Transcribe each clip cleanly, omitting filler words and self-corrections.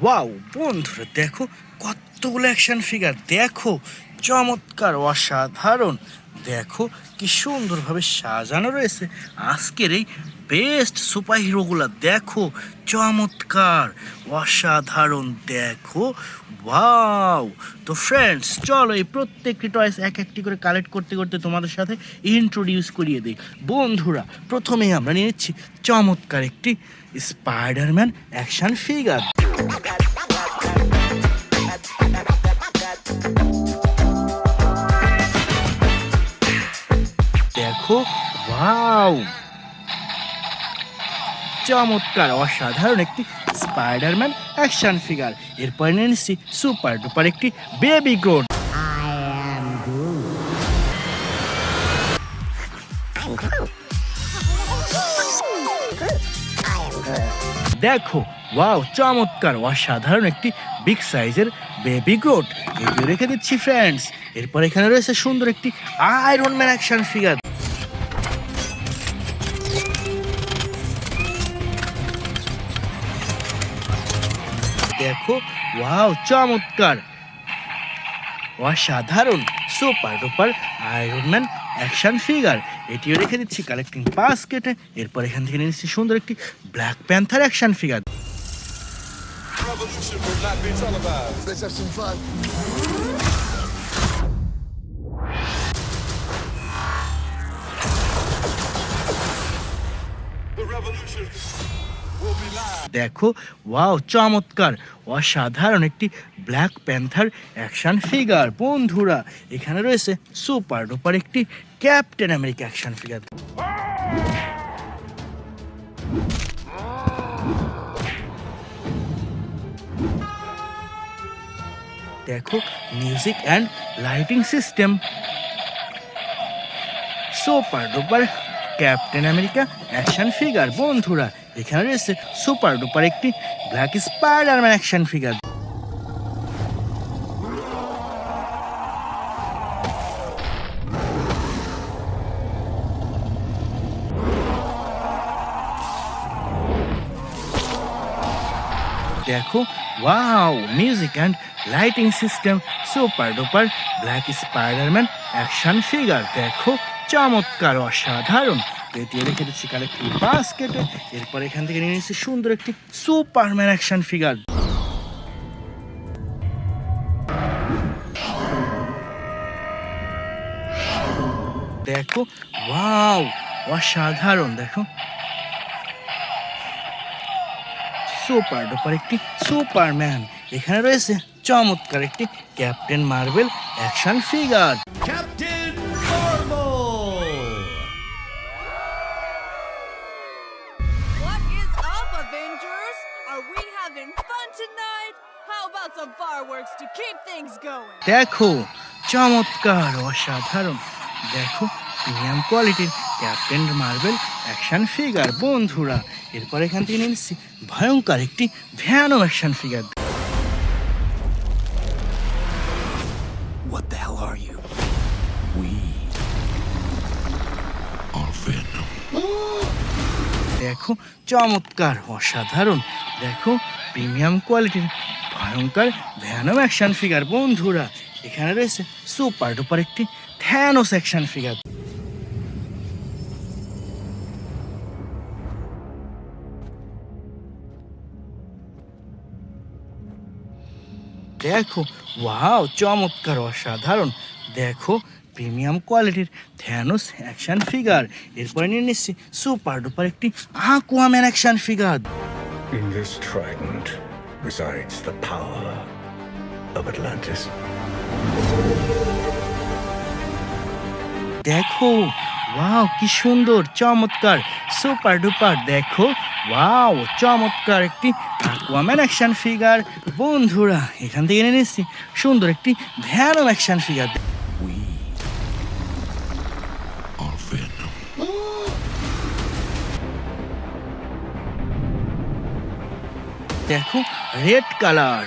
Wow বন্ধুরা, দেখো কতগুলো অ্যাকশন ফিগার, দেখো চমৎকার, অসাধারণ। দেখো কি সুন্দরভাবে সাজানো রয়েছে আজকের এই বেস্ট সুপার হিরোগুলা। দেখো চমৎকার, অসাধারণ, দেখো ওয়াও। তো ফ্রেন্ডস, চলো এই প্রত্যেকটি টয়েস এক একটি করে কালেক্ট করতে করতে তোমাদের সাথে ইন্ট্রোডিউস করিয়ে দিই। বন্ধুরা, প্রথমেই আমরা নিয়ে নিচ্ছি চমৎকার একটি স্পাইডারম্যান অ্যাকশন ফিগার। দেখো ওয়াও, চমৎকার, অসাধারণ একটি স্পাইডারম্যান অ্যাকশন ফিগার। এরপর নিয়ে নিচ্ছি সুপার ডুপার একটি বেবি গ্রোথ। দেখো ওয়াও, চমৎকার, অসাধারণ একটি বিগ সাইজের বেবি গ্রোথ। এটিও রেখে দিচ্ছি ফ্রেন্ডস। এরপর এখানে রয়েছে সুন্দর একটি আয়রন ম্যান অ্যাকশন ফিগার। দেখো ওয়াও, চমৎকার, অসাধারণ super duper iron man action figure. এটিও রেখে দিচ্ছি কালেক্টিং বাস্কেটে। এরপর এখান থেকে নিয়ে নিচ্ছি সুন্দর একটি ব্ল্যাক প্যান্থার অ্যাকশন ফিগার। দেখো ওয়াও, চমৎকার, অসাধারণ একটি ব্ল্যাক প্যান্থার অ্যাকশন ফিগার। বন্ধুরা, এখানে রয়েছে সুপার ডুপার একটি ক্যাপ্টেন আমেরিকা অ্যাকশন ফিগার। দেখো music and lighting system, super duper captain America action figure. বন্ধুরা, এখানে রয়েছে সুপার ডুপার একটি ব্ল্যাক স্পাইডারম্যান অ্যাকশন ফিগার। দেখো wow, music and lighting system, super duper black Spiderman action figure. দেখো চমৎকার, অসাধারণ। এটি রেখে দিচ্ছি কালেক্টিভ বাস্কেটে। এরপর এখান থেকে নিয়ে নিচ্ছি সুন্দর একটি সুপারম্যান অ্যাকশন ফিগার। দেখো ওয়াও, অসাধারণ। দেখো সুপার ডুপার একটি সুপারম্যান। এখানে রয়েছে চমৎকার একটি captain marble action figure. Captain Marvel! What is up, Avengers? Are we having fun tonight? How about some fireworks to keep things going? দেখো চমৎকার, অসাধারণ। দেখো প্রিমিয়াম কোয়ালিটির ক্যাপ্টেন মার্বেল অ্যাকশন ফিগার। বন্ধুরা, এরপর এখান থেকে নিয়ে নিচ্ছি ভয়ঙ্কর একটি Venom action figure. What the hell are you? We are Venom. দেখো চমৎকার, অসাধারণ। দেখো প্রিমিয়াম কোয়ালিটির ভয়ঙ্কর ভ্যানম অ্যাকশন ফিগার। বন্ধুরা, এখানে রয়েছে সুপার ডুপার একটি থ্যানোস অ্যাকশন ফিগার। দেখো ওয়াও, চমৎকার, অসাধারণ। দেখো প্রিমিয়াম কোয়ালিটির থ্যানোস অ্যাকশন ফিগার। এরপরে নিয়ে নিচ্ছি সুপার ডুপার একটি Aquaman action figure. In this trident resides the power of Atlantis. দেখো ওয়াও, কি সুন্দর, চমৎকার, সুপার ডুপার। দেখো ওয়াও, চমৎকার একটি আকুয়াম্যান অ্যাকশন ফিগার। বন্ধুরা, এখান থেকে এনে নিচ্ছি সুন্দর একটি Venom action figure. We are Venom. দেখো রেড কালার,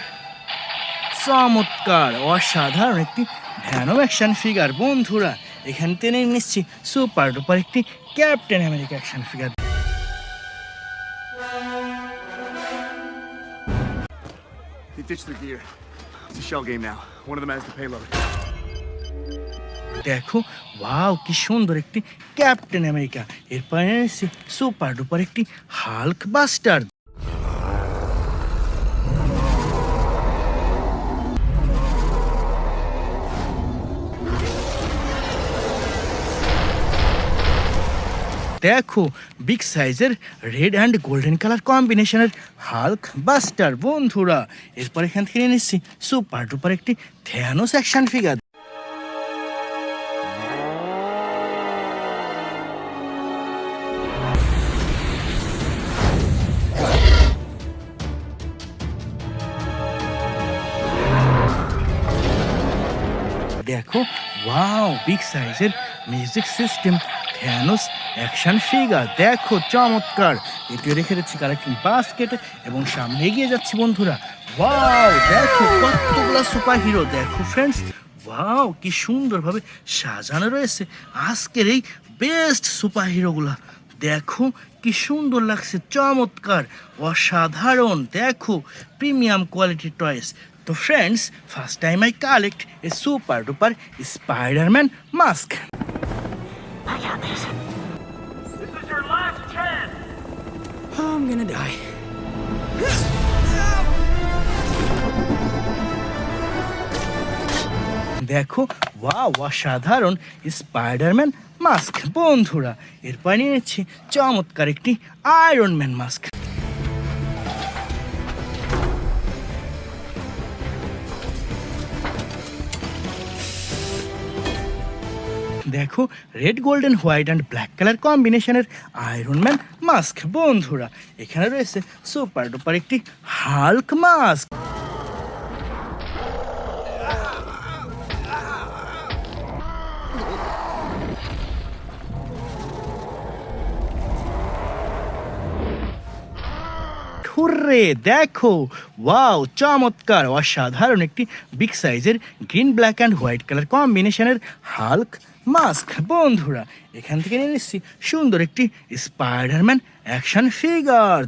চমৎকার, অসাধারণ একটি ভ্যানম অ্যাকশন ফিগার। বন্ধুরা, এখান থেকে নিচ্ছি সুপার ডুপার একটি Captain America action figure. They ditched their gear. It's a shell game now. One of them has the payload. দেখো ওয়াও কি সুন্দর একটি ক্যাপ্টেন আমেরিকা, এরপর এনেছি সুপার ডুপার একটি হাল্ক বাস্টার। দেখো বিগ সাইজের রেড অ্যান্ড গোল্ডেন কালার কম্বিনেশনের হাল্ক বাস্টার বন্ধুরা। এরপর এখান থেকে এনেছি সুপার ডুপার একটি থ্যানোস অ্যাকশন ফিগার। দেখো ওয়াও বিগ সাইজের music system Thanos action figure. দেখো চমৎকার, এটিও রেখে দিচ্ছি কালেকশন বাস্কেটে এবং সামনে এগিয়ে যাচ্ছি বন্ধুরা। ওয়াও দেখো কতগুলো সুপার হিরো। দেখো ফ্রেন্ডস ওয়াও কি সুন্দরভাবে সাজানো রয়েছে আজকের এই বেস্ট সুপার হিরোগুলা। দেখো কি সুন্দর লাগছে, চমৎকার, অসাধারণ। দেখো প্রিমিয়াম কোয়ালিটি টয়েস। তো friends first time I collect a super duper Spiderman mask. I'm gonna die. দেখো ওয়াও অসাধারণ স্পাইডারম্যান মাস্ক বন্ধুরা। এরপর নিয়েছি চমৎকার একটি আয়রন ম্যান মাস্ক। দেখো red golden white and black colour কম্বিনেশনের আয়রন ম্যান মাস্ক বন্ধুরা। এখানে রয়েছে সুপার ডুপার একটি হাল্ক মাস্ক। হুররে দেখো ওয়াও চমৎকার, অসাধারণ একটি বিগ সাইজের green black and white colour কম্বিনেশনের হাল্ক মাস্ক বন্ধুরা। এখান থেকে নিয়ে নিচ্ছি সুন্দর একটি স্পাইডারম্যান অ্যাকশন ফিগার।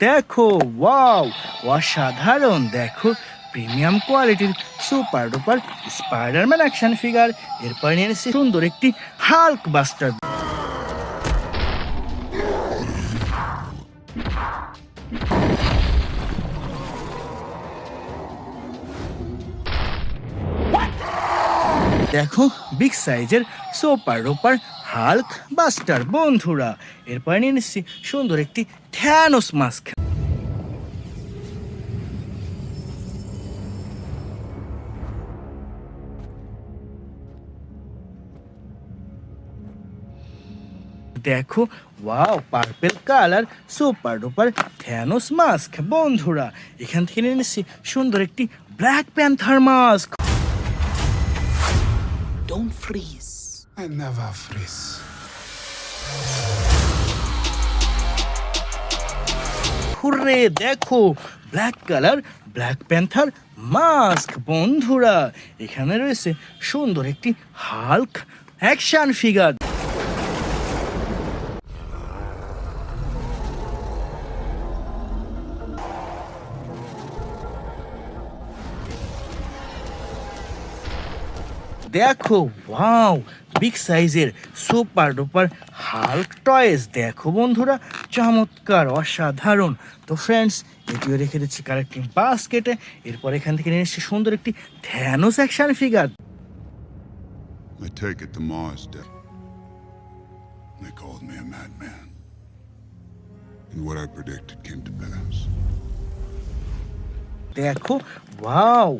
দেখো ওয়াও অসাধারণ, দেখো প্রিমিয়াম কোয়ালিটির super duper Spiderman action figure. এরপর নিয়ে এসেছি সুন্দর একটি হাল্ক বাস্টার। দেখো বিগ সাইজের সুপার ডুপার হাল্ক বাস্টার বন্ধুরা। এরপর নিয়ে নিচ্ছি সুন্দর একটি থ্যানোস মাস্ক। দেখো wow purple colour super duper Thanos mask বন্ধুরা। এখান থেকে নিয়ে নিচ্ছি সুন্দর একটি black panther mask. Don't freeze. I never freeze. Hooray দেখো black colour black panther mask বন্ধুরা। এখানে রয়েছে সুন্দর একটি হাল্ক অ্যাকশন ফিগার। দেখো ওয়াও বিগ সাইজের সুপার ডুপার হাল্ক টয়েস। দেখো বন্ধুরা চমৎকার, অসাধারণ। তো ফ্রেন্ডস এটিও রেখে দিচ্ছি কালেক্টিং বাস্কেটে। এরপর এখান থেকে নিয়ে এসেছি সুন্দর একটি Thanos action figure. I take it to Mars, Dad. They called me a madman. And what I predicted came to pass. দেখো ওয়াও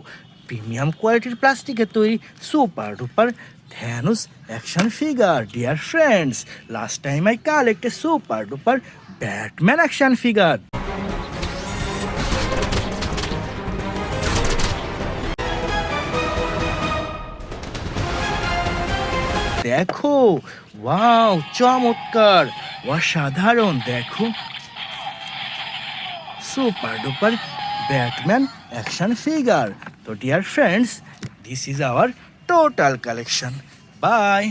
প্রিমিয়াম কোয়ালিটির প্লাস্টিকের তৈরি super duper Thanos action figure. Dear friends last time I collect a super duper Batman action figure. দেখো wow চমৎকার, অসাধারণ। দেখো super duper Batman action figure. তো dear friends this is our total collection. Bye.